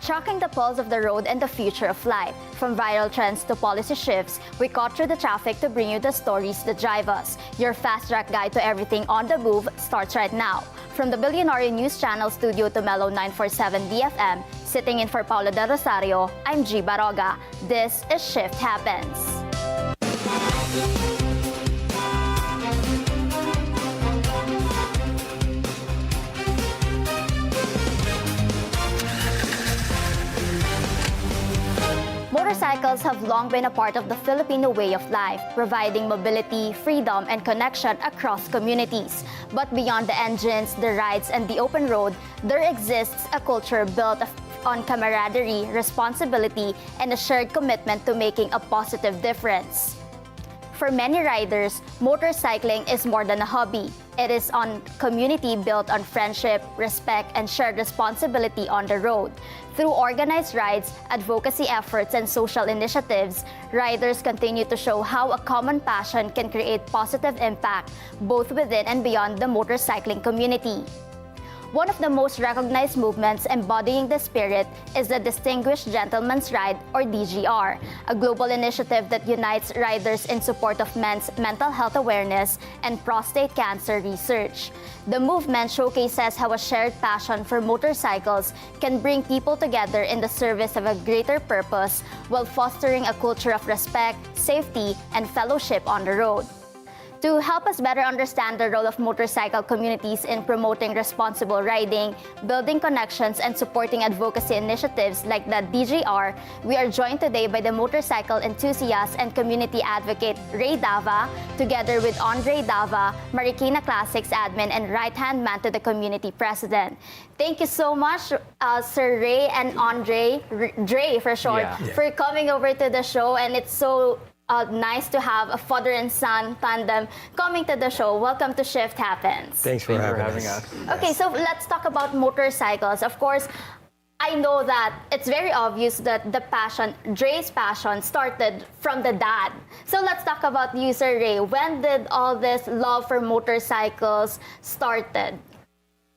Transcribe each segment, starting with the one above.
Tracking the pulse of the road and the future of life. From viral trends to policy shifts, we cut through the traffic to bring you the stories that drive us. Your fast-track guide to everything on the move starts right now. From the Billionaire News Channel studio to Mellow 947 DFM, sitting in for Paula De Rosario, I'm Gie Barroga. This is Shift Happens. Motorcycles have long been a part of the Filipino way of life, providing mobility, freedom, and connection across communities. But beyond the engines, the rides, and the open road, there exists a culture built on camaraderie, responsibility, and a shared commitment to making a positive difference. For many riders, motorcycling is more than a hobby. It is a community built on friendship, respect, and shared responsibility on the road. Through organized rides, advocacy efforts, and social initiatives, riders continue to show how a common passion can create positive impact both within and beyond the motorcycling community. One of the most recognized movements embodying the spirit is the Distinguished Gentleman's Ride, or DGR, a global initiative that unites riders in support of men's mental health awareness and prostate cancer research. The movement showcases how a shared passion for motorcycles can bring people together in the service of a greater purpose while fostering a culture of respect, safety, and fellowship on the road. To help us better understand the role of motorcycle communities in promoting responsible riding, building connections, and supporting advocacy initiatives like the DGR, we are joined today by the motorcycle enthusiast and community advocate Ray Dava, together with Aundrey Dava, Marikina Classics admin and right-hand man to the community president. Thank you so much, Sir Ray and Aundrey, Dre for short, for coming over to the show, and it's so nice to have a father and son tandem coming to the show. Welcome to Shift Happens. Thanks for having us. Okay, so let's talk about motorcycles. Of course, I know that it's very obvious that the passion, Dre's passion, started from the dad. So let's talk about you, Sir Ray. When did all this love for motorcycles started?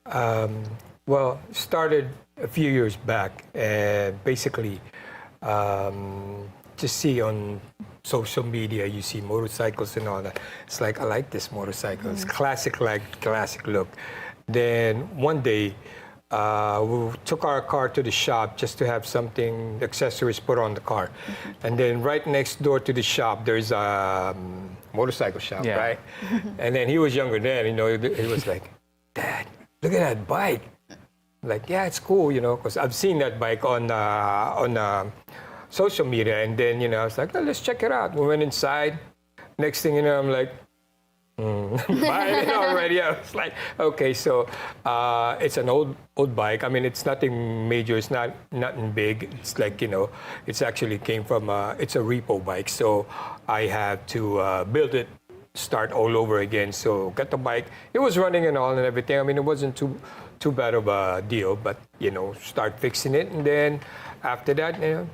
Well, started a few years back, and basically, just see on social media, you see motorcycles and all that. It's like, I like this motorcycle. It's classic, like classic look. Then one day, we took our car to the shop just to have something, accessories put on the car. And then right next door to the shop, there's a motorcycle shop, right? And then he was younger then, you know, he was like, Dad, look at that bike. I'm like, yeah, it's cool, you know, because I've seen that bike on social media, and then, you know, I was like, oh, let's check it out. We went inside. Next thing you know, I'm like, buying it already. I was like, okay, so it's an old bike. I mean, it's nothing major. It's nothing big. It's like, you know, it's actually came from it's a repo bike. So I had to build it, start all over again. So got the bike. It was running and all and everything. I mean, it wasn't too bad of a deal, but, you know, start fixing it, and then after that, you know,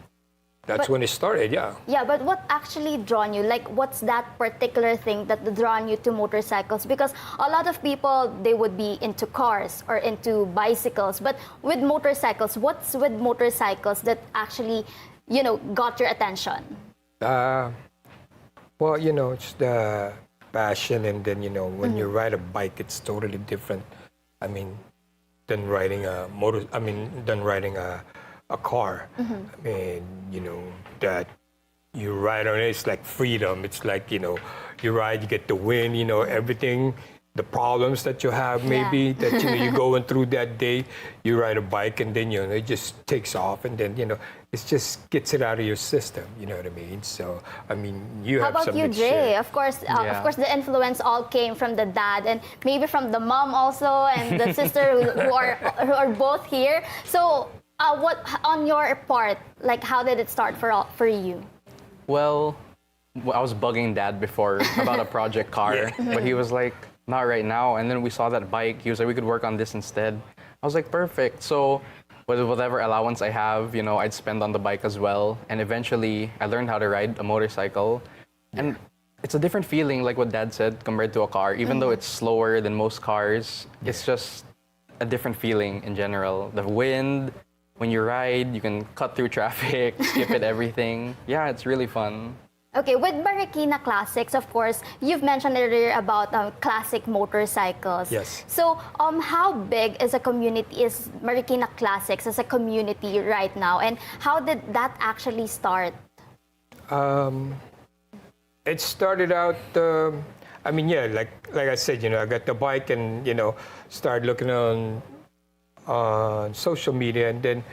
that's when it started, Yeah, but what actually drawn you? Like, what's that particular thing that drawn you to motorcycles? Because a lot of people, they would be into cars or into bicycles. But with motorcycles, what's with motorcycles that actually, you know, got your attention? Well, you know, it's the passion, and then, you know, when you ride a bike, it's totally different. I mean, than riding a car. I mean, you know, that you ride on it, it's like freedom. It's like, you know, you ride, you get the wind, you know, everything, the problems that you have maybe that, you know, you're going through that day, you ride a bike, and then, you know, it just takes off, and then, you know, it just gets it out of your system, you know what I mean? So, I mean, you have something to How about you, Dre? Of course, the influence all came from the dad, and maybe from the mom also, and the sister who are both here. So, what on your part, like, how did it start for you? Well, I was bugging Dad before about a project car, but he was like, not right now. And then we saw that bike. He was like, we could work on this instead. I was like, perfect. So with whatever allowance I have, you know, I'd spend on the bike as well. And eventually, I learned how to ride a motorcycle. And it's a different feeling, like what Dad said, compared to a car. Even though it's slower than most cars, it's just a different feeling in general. The wind, when you ride, you can cut through traffic, skip it, everything. Yeah, it's really fun. Okay, with Marikina Classics, of course, you've mentioned earlier about classic motorcycles. Yes. So, how big is Marikina Classics as a community right now, and how did that actually start? It started out. I mean, yeah, like I said, I got the bike and started looking on social media, and then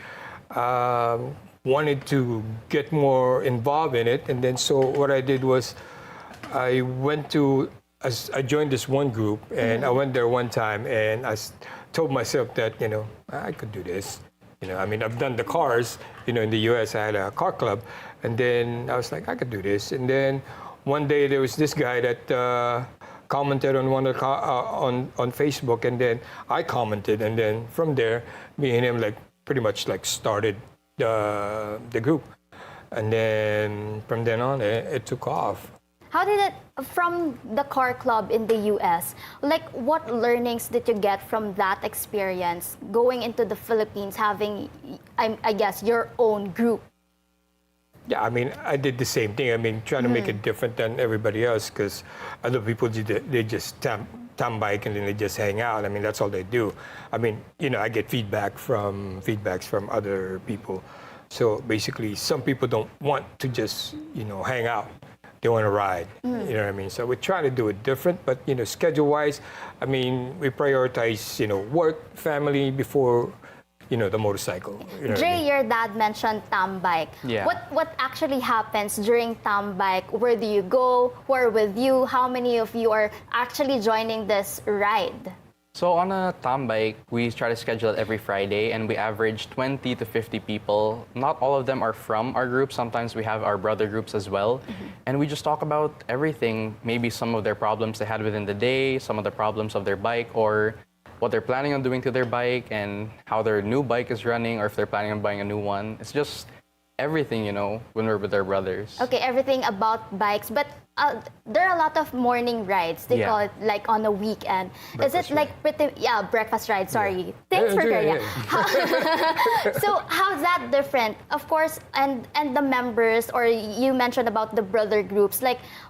wanted to get more involved in it. And then so what I did was I joined this one group, and I went there one time, and I told myself that I could do this. I mean, I've done the cars. In the U.S. I had a car club, and then I was like, I could do this. And then one day there was this guy that commented on one of the on Facebook, and then I commented, and then from there, me and him pretty much started the group, and then from then on it took off. How did it, from the car club in the U.S., what learnings did you get from that experience going into the Philippines, having, I guess, your own group? Yeah, I mean, I did the same thing. I mean, trying to make it different than everybody else, because other people, they just bike and then they just hang out. I mean, that's all they do. I mean, I get feedbacks from other people. So basically, some people don't want to just, hang out. They want to ride. You know what I mean? So we try to do it different, but schedule-wise, I mean, we prioritize, work, family before the motorcycle. Jay, your dad mentioned bike. Yeah. What actually happens during bike? Where do you go? Who are with you? How many of you are actually joining this ride? So on a bike, we try to schedule it every Friday, and we average 20 to 50 people. Not all of them are from our group. Sometimes we have our brother groups as well. And we just talk about everything, maybe some of their problems they had within the day, some of the problems of their bike, or what they're planning on doing to their bike, and how their new bike is running, or if they're planning on buying a new one. It's just everything, when we're with their brothers. Okay, everything about bikes, but there are a lot of morning rides. They call it on a weekend. Breakfast Is it breakfast ride, sorry. Thanks for sharing. So how's that different? Of course, and the members, or you mentioned about the brother groups,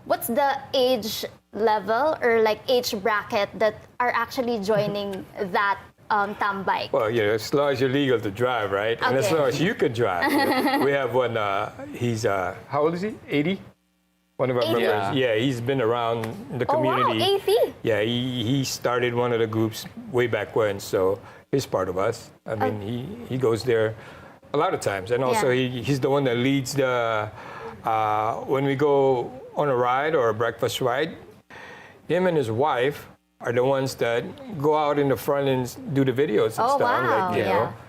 what's the age level or age bracket that are actually joining that bike? Well, as long as you're legal to drive, right? And as Okay. long as you can drive. We have one, he's, how old is he? 80? One of our 80? members. Yeah, he's been around the community. Oh, wow, 80? Yeah, he started one of the groups way back when, so he's part of us. I mean, he goes there a lot of times. And also, he's the one that leads the, when we go on a ride or a breakfast ride, him and his wife are the ones that go out in the front and do the videos and Oh, stuff. wow.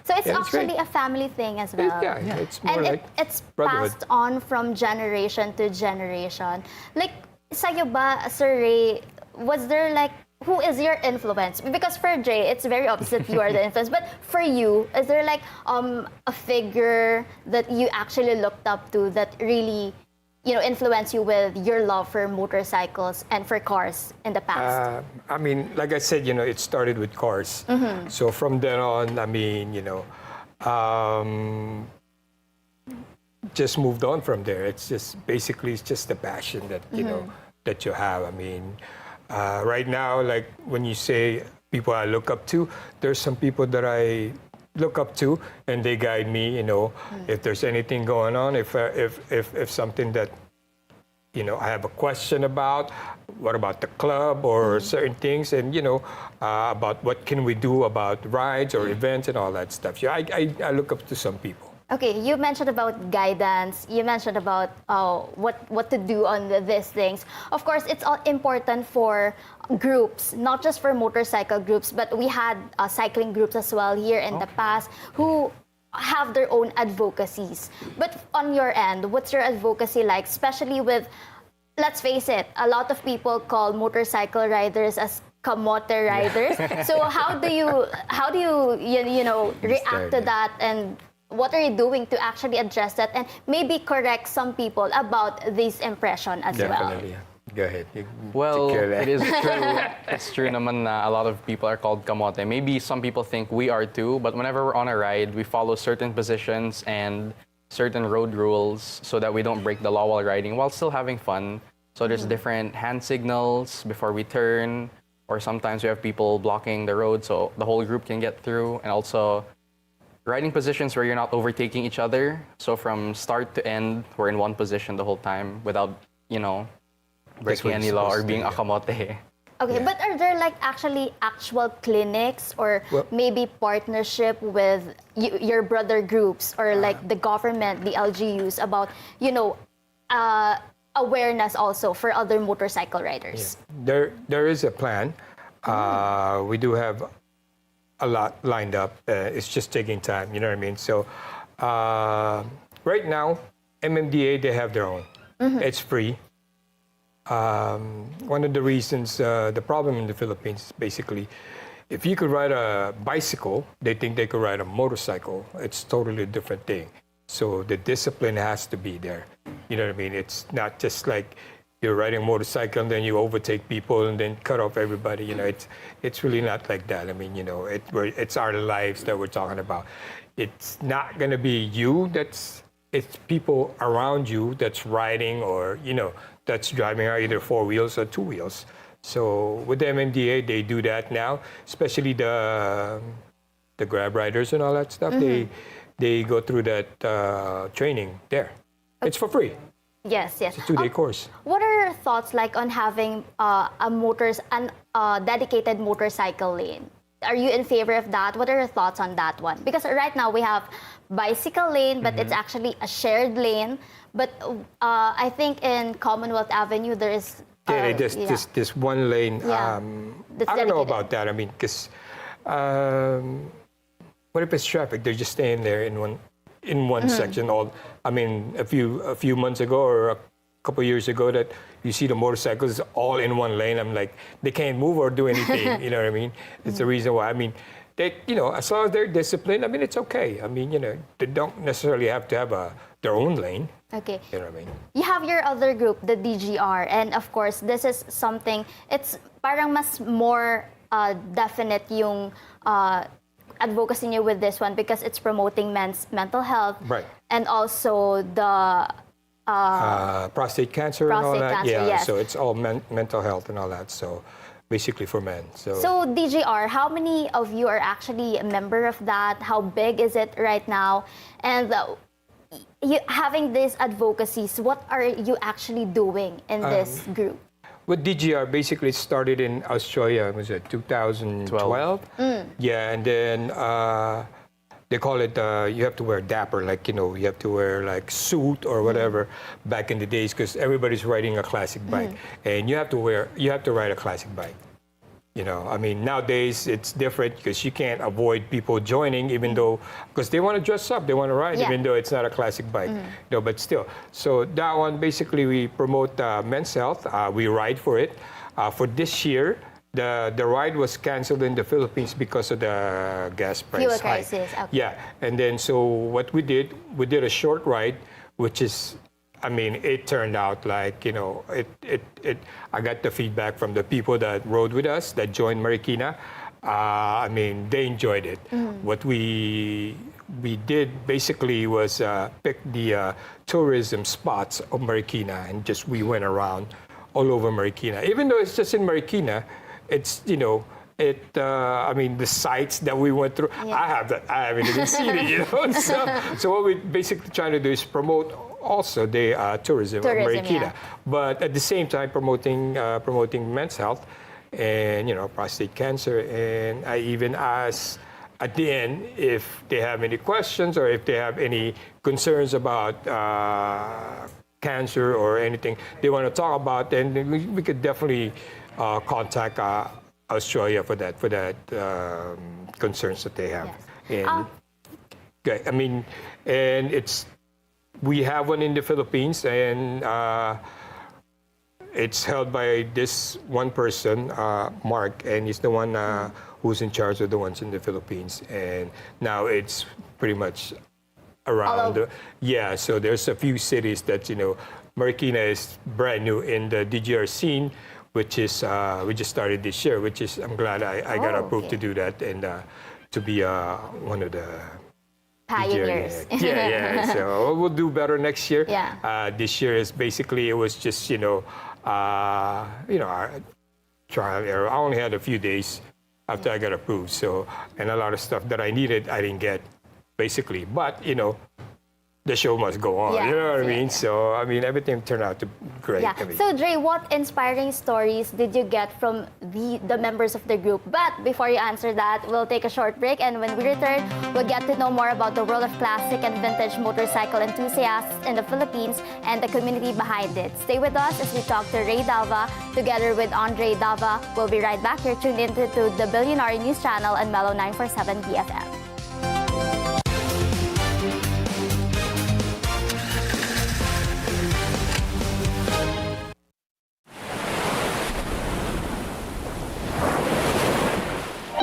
So it's Yeah, it's great. actually a family thing as well. Yeah, it's more And like it's brotherhood. passed on from generation to generation. Sa'yo ba, Sir Ray, was there who is your influence? Because for Jay, it's very obvious that you are the influence. But for you, is there a figure that you actually looked up to that really influence you with your love for motorcycles and for cars in the past? I mean, like I said, it started with cars. So from then on, I mean, just moved on from there. It's just basically the passion that that you have. I mean, right now, when you say people I look up to, there's some people that I look up to, and they guide me. If there's anything going on, if something that I have a question about, what about the club or certain things, and about what can we do about rides or events and all that stuff. Yeah, I look up to some people. Okay, you mentioned about guidance. You mentioned about what to do on these things. Of course, it's all important for groups, not just for motorcycle groups, but we had cycling groups as well here in the past who have their own advocacies. But on your end, what's your advocacy like, especially with, let's face it, a lot of people call motorcycle riders as kamote riders. So how do you react to that, and what are you doing to actually address that and maybe correct some people about this impression as well? Definitely. Go ahead. You Well, take care of that. it is true. It's true naman na a lot of people are called kamote. Maybe some people think we are too, but whenever we're on a ride, we follow certain positions and certain road rules so that we don't break the law while riding while still having fun. So there's different hand signals before we turn, or sometimes we have people blocking the road so the whole group can get through, and also riding positions where you're not overtaking each other. So from start to end, we're in one position the whole time without, breaking what any you're law or supposed to, being yeah. a kamote. Okay, Yeah. but are there like actually actual clinics or Well- maybe partnership with your brother groups or like the government, the LGUs about, awareness also for other motorcycle riders? There is a plan. We do have a lot lined up. It's just taking time. You know what I mean? So right now, MMDA, they have their own. It's free. One of the reasons, the problem in the Philippines is basically, if you could ride a bicycle, they think they could ride a motorcycle. It's totally a different thing. So the discipline has to be there. You know what I mean? It's not just like you're riding a motorcycle and then you overtake people and then cut off everybody. It's really not like that. I mean, it's our lives that we're talking about. It's not going to be you it's people around you that's riding or, that's driving either 4 wheels or 2 wheels. So with the MMDA, they do that now, especially the Grab riders and all that stuff. They go through that training there. It's for free. Yes. It's a 2-day course. What are your thoughts like on having a dedicated motorcycle lane? Are you in favor of that? What are your thoughts on that one? Because right now we have bicycle lane, but it's actually a shared lane. But I think in Commonwealth Avenue there is This one lane. Yeah. That's I don't know dedicated. about that. I mean, because what if it's traffic? They're just staying there in one section. A few months ago or a couple years ago, that you see the motorcycles all in one lane. I'm like, they can't move or do anything. You know what I mean? It's the reason why. I mean, they, as long as they're disciplined, I mean, it's okay. I mean, they don't necessarily have to have their own lane. Okay. You know what I mean? You have your other group, the DGR, and of course, this is something, it's parang mas more definite yung advocacy niyo with this one because it's promoting men's mental health. Right. And also the Prostate cancer and all prostate that. cancer, Yeah, yes. so it's all mental health and all that. So basically for men. So DGR, how many of you are actually a member of that? How big is it right now? And having these advocacies, what are you actually doing in this group? with DGR, basically it started in Australia, was it 2012? Yeah, and then they call it, you have to wear dapper, like, you have to wear like suit or whatever back in the days, because everybody's riding a classic bike. And you have to ride a classic bike. I mean, nowadays it's different because you can't avoid people joining, even though, because they want to dress up, they want to ride, even though it's not a classic bike. But still. So that one, basically, we promote men's health. We ride for it. For this year, the ride was canceled in the Philippines because of the gas price Fuel hike. crisis. Okay. Yeah, and then so what we did a short ride, which is, I mean, it turned out like, I got the feedback from the people that rode with us, that joined Marikina. I mean, they enjoyed it. What we did basically was pick the tourism spots of Marikina, and we went around all over Marikina. Even though it's just in Marikina, it's, I mean, the sites that we went through, I haven't even seen it, So what we basically trying to do is promote also the tourism of Marikina, but at the same time promoting men's health and prostate cancer. And I even ask at the end if they have any questions or if they have any concerns about cancer or anything they want to talk about, then we could definitely contact Australia for that concerns that they have. Yes. And I mean, and we have one in the Philippines, and it's held by this one person, Mark, and he's the one who's in charge of the ones in the Philippines. And now it's pretty much around. So there's a few cities that Marikina is brand new in the DGR scene, which is we just started this year. Which is I'm glad I got approved to do that and to be one of the Pioneers. Yeah. So we'll do better next year. Yeah. This year is basically it was just our trial error. I only had a few days after I got approved. So and a lot of stuff that I needed I didn't get, basically. But the show must go on. Yeah, You know what I yeah, mean? yeah. So I mean everything turned out to great. Yeah. I mean, So, Dre, what inspiring stories did you get from the members of the group? But before you answer that, we'll take a short break, and when we return, we'll get to know more about the world of classic and vintage motorcycle enthusiasts in the Philippines and the community behind it. Stay with us as we talk to Ray Dava together with Aundrey Dava. We'll be right back. You're tuned into the Billionaire News Channel and Mellow 947 BFM.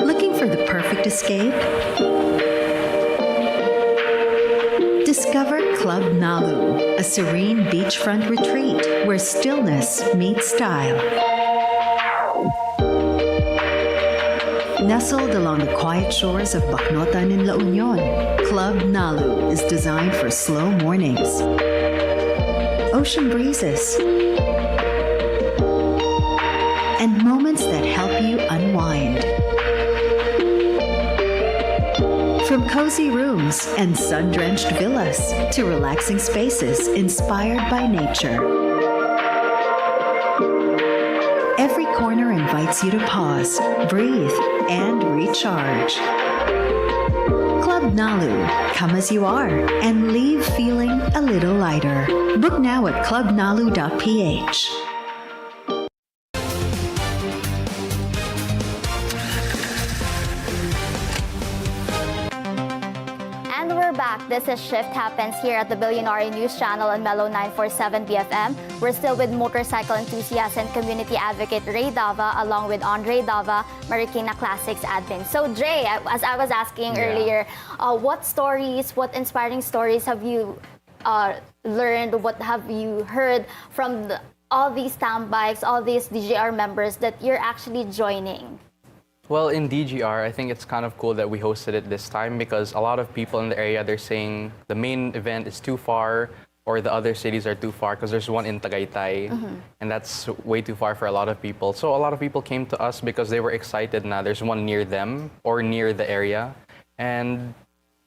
Looking for the perfect escape? Discover Club Nalu, a serene beachfront retreat where stillness meets style. Nestled along the quiet shores of Bacnotan in La Union, Club Nalu is designed for slow mornings, ocean breezes, and moments that help you unwind. From cozy rooms and sun-drenched villas to relaxing spaces inspired by nature. Every corner invites you to pause, breathe, and recharge. Club Nalu, come as you are and leave feeling a little lighter. Book now at clubnalu.ph. And we're back. This is Shift Happens here at the Billionaire News Channel and Mellow 947 BFM. We're still with motorcycle enthusiast and community advocate Ray Dava, along with Aundrey Dava, Marikina Classics admin. So, Dre, as I was asking earlier, what inspiring stories have you learned? What have you heard from all these town bikes, all these DGR members that you're actually joining? Well, in DGR, I think it's kind of cool that we hosted it this time because a lot of people in the area, they're saying the main event is too far or the other cities are too far because there's one in Tagaytay and that's way too far for a lot of people. So a lot of people came to us because they were excited now there's one near them or near the area. And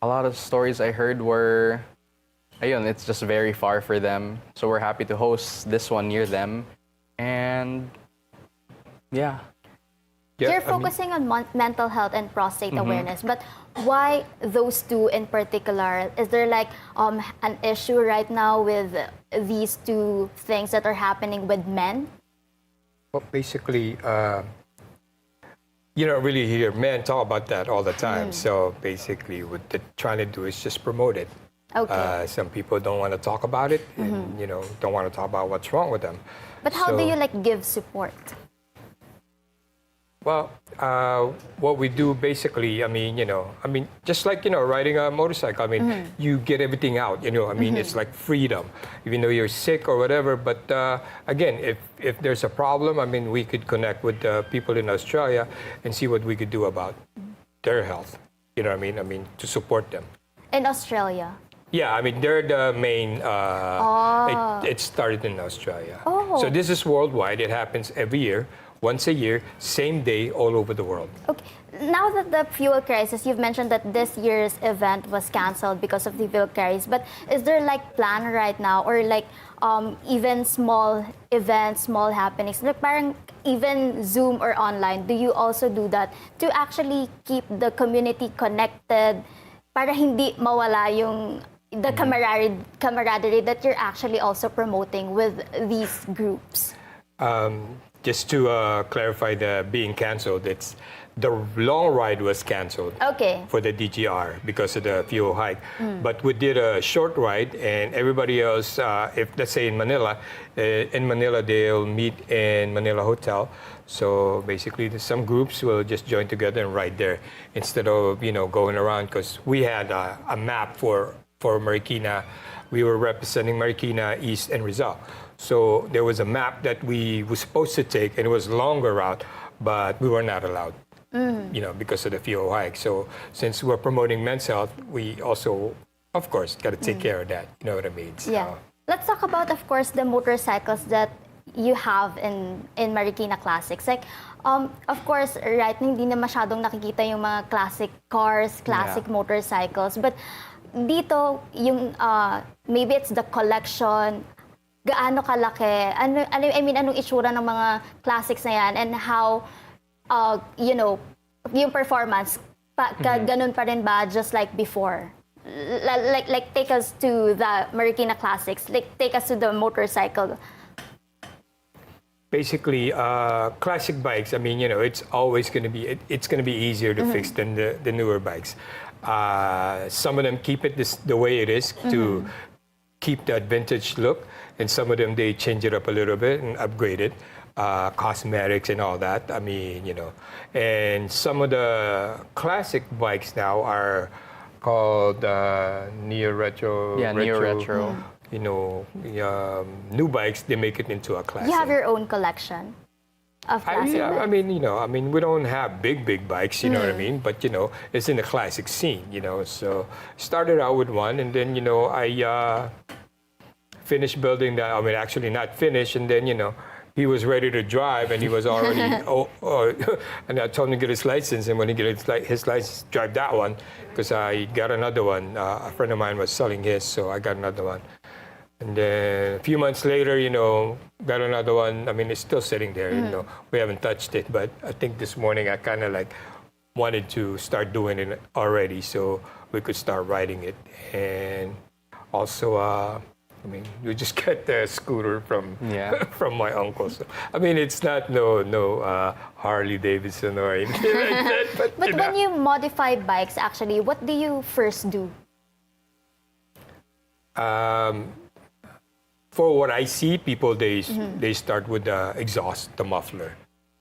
a lot of stories I heard were, it's just very far for them. So we're happy to host this one near them. And yeah. You're focusing on mental health and prostate awareness, but why those two in particular? Is there like an issue right now with these two things that are happening with men? well, basically, you don't really hear men talk about that all the time. So basically, what they're trying to do is just promote it. Okay. Some people don't want to talk about it, and don't want to talk about what's wrong with them. But how do you give support? Well, what we do basically, just like, riding a motorcycle, you get everything out, it's like freedom, even though you're sick or whatever. But again, if there's a problem, we could connect with people in Australia and see what we could do about their health, to support them. In Australia? Yeah, they're the main, it started in Australia. Oh. So this is worldwide. It happens every year. Once a year, same day, all over the world. Okay. Now that the fuel crisis, you've mentioned that this year's event was canceled because of the fuel crisis. But is there plan right now, or even small events, small happenings, parang even Zoom or online? Do you also do that to actually keep the community connected, para hindi mawala yung the camaraderie that you're actually also promoting with these groups? Just to clarify the being canceled, it's the long ride was canceled for the DGR because of the fuel hike. But we did a short ride, and everybody else, if let's say in Manila, they'll meet in Manila Hotel. So basically, some groups will just join together and ride there instead of going around, because we had a map for Marikina. We were representing Marikina, East, and Rizal. So there was a map that we were supposed to take, and it was a longer route, but we were not allowed, because of the FIO hike. So since we're promoting men's health, we also, of course, got to take care of that. You know what I mean? So, Yeah. Let's talk about, of course, the motorcycles that you have in Marikina Classics. Like, of course, right, hindi na masyadong nakikita yung mga classic cars, classic motorcycles. But dito, yung, maybe it's the collection, gaano kalaki, anong itsura ng mga classics na yan, and how, yung performance, ganun pa rin ba, just like before? Like take us to the Marikina Classics, like take us to the motorcycle. basically, classic bikes, I mean, it's always going to be, it's going to be easier to fix than the newer bikes. Some of them keep it the way it is to keep that vintage look, and some of them, they change it up a little bit and upgrade it. Cosmetics and all that, I mean, And some of the classic bikes now are called neo-retro. Yeah, neo-retro. New bikes, they make it into a classic. You have your own collection of classic bikes. I mean, we don't have big bikes, you know what I mean? But, it's in the classic scene, So started out with one, and then, I finished building that. I mean, actually not finished, and then, he was ready to drive, and he was already, and I told him to get his license, and when he get his license, drive that one, because I got another one. A friend of mine was selling his, so I got another one. And then a few months later, got another one. I mean, it's still sitting there, we haven't touched it, but I think this morning I kind of wanted to start doing it already so we could start riding it. And also, you just get the scooter from my uncle. So, I mean, it's not no Harley Davidson or anything like that. But when you modify bikes, actually, what do you first do? For what I see, people, they start with the exhaust, the muffler.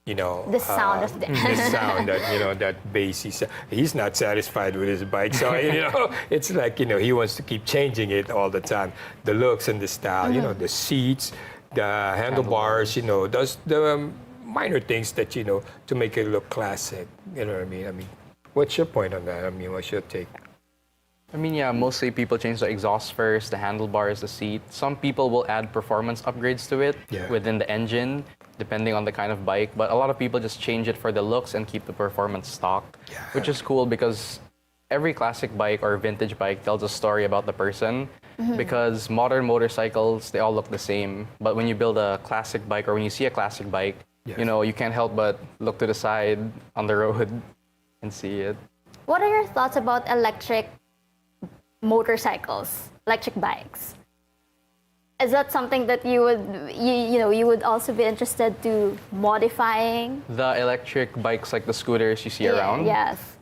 The sound of the sound that that bass. He's not satisfied with his bike, so it's like he wants to keep changing it all the time. The looks and the style, the seats, the handlebars, those the minor things that to make it look classic. You know what I mean? I mean, what's your point on that? I mean, what's your take? I mean, mostly people change the exhaust first, the handlebars, the seat. Some people will add performance upgrades to it within the engine, depending on the kind of bike. But a lot of people just change it for the looks and keep the performance stock, which is cool because every classic bike or vintage bike tells a story about the person. Because modern motorcycles, they all look the same. But when you build a classic bike or when you see a classic bike, you can't help but look to the side on the road and see it. What are your thoughts about electric motorcycles, electric bikes? Is that something that you would also be interested to modifying? The electric bikes, like the scooters you see around? Yes.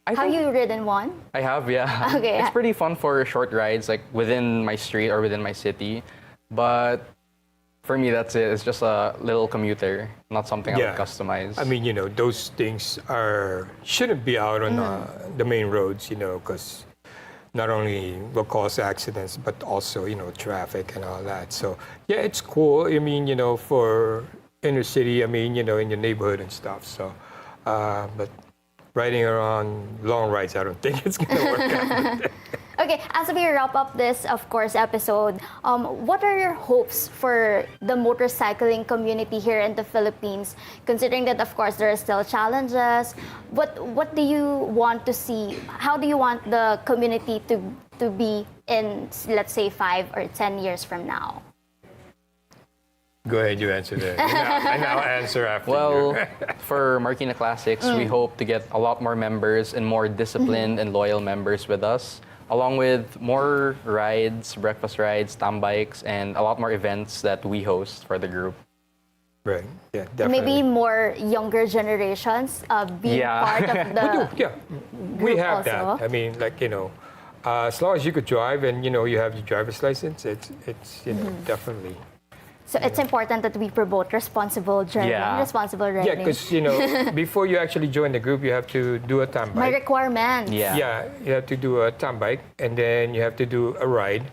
Have you ridden one? I have, yeah. Okay. It's pretty fun for short rides, like within my street or within my city. But for me, that's it. It's just a little commuter, not something I would customize. I mean, those things shouldn't be out on the main roads, because not only will cause accidents, but also, traffic and all that. So, yeah, it's cool. I mean, for inner city, I mean, in your neighborhood and stuff. So, but riding around long rides, I don't think it's going to work out. Okay, as we wrap up this, of course, episode, what are your hopes for the motorcycling community here in the Philippines? Considering that, of course, there are still challenges, what do you want to see? How do you want the community to be in, let's say, 5 or 10 years from now? Go ahead, you answer that. And I'll answer after. Well, for Marikina Classics, we hope to get a lot more members and more disciplined and loyal members with us, along with more rides, breakfast rides, tambikes, and a lot more events that we host for the group. Right, yeah, definitely. Maybe more younger generations being part of the we have also. that. I mean, as long as you could drive and, you have your driver's license, it's definitely. So it's important that we promote responsible driving, responsible riding. Yeah, because, before you actually join the group, you have to do a time bike. My requirements. Yeah, you have to do a time bike, and then you have to do a ride.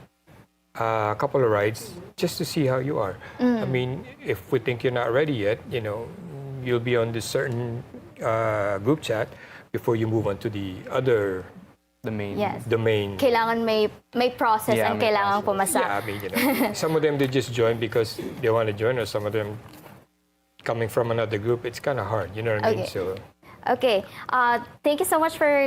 a couple of rides just to see how you are. I mean, if we think you're not ready yet, you'll be on this certain group chat before you move on to the other The main. Yes. domain. Kailangan may process Yeah, and may kailangan process. pumasa. Yeah, I mean, some of them they just join because they want to join, or some of them coming from another group. It's kind of hard, you know what I mean? Okay. So. Okay, thank you so much for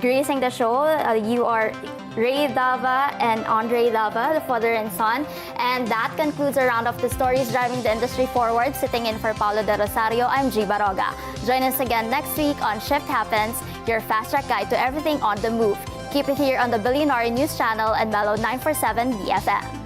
gracing the show. You are Ray Dava and Aundrey Dava, the father and son. And that concludes our round of the stories driving the industry forward. Sitting in for Paulo de Rosario, I'm Gie Barroga. Join us again next week on Shift Happens, your fast-track guide to everything on the move. Keep it here on the Billionaire News Channel and Mellow 947 BFM.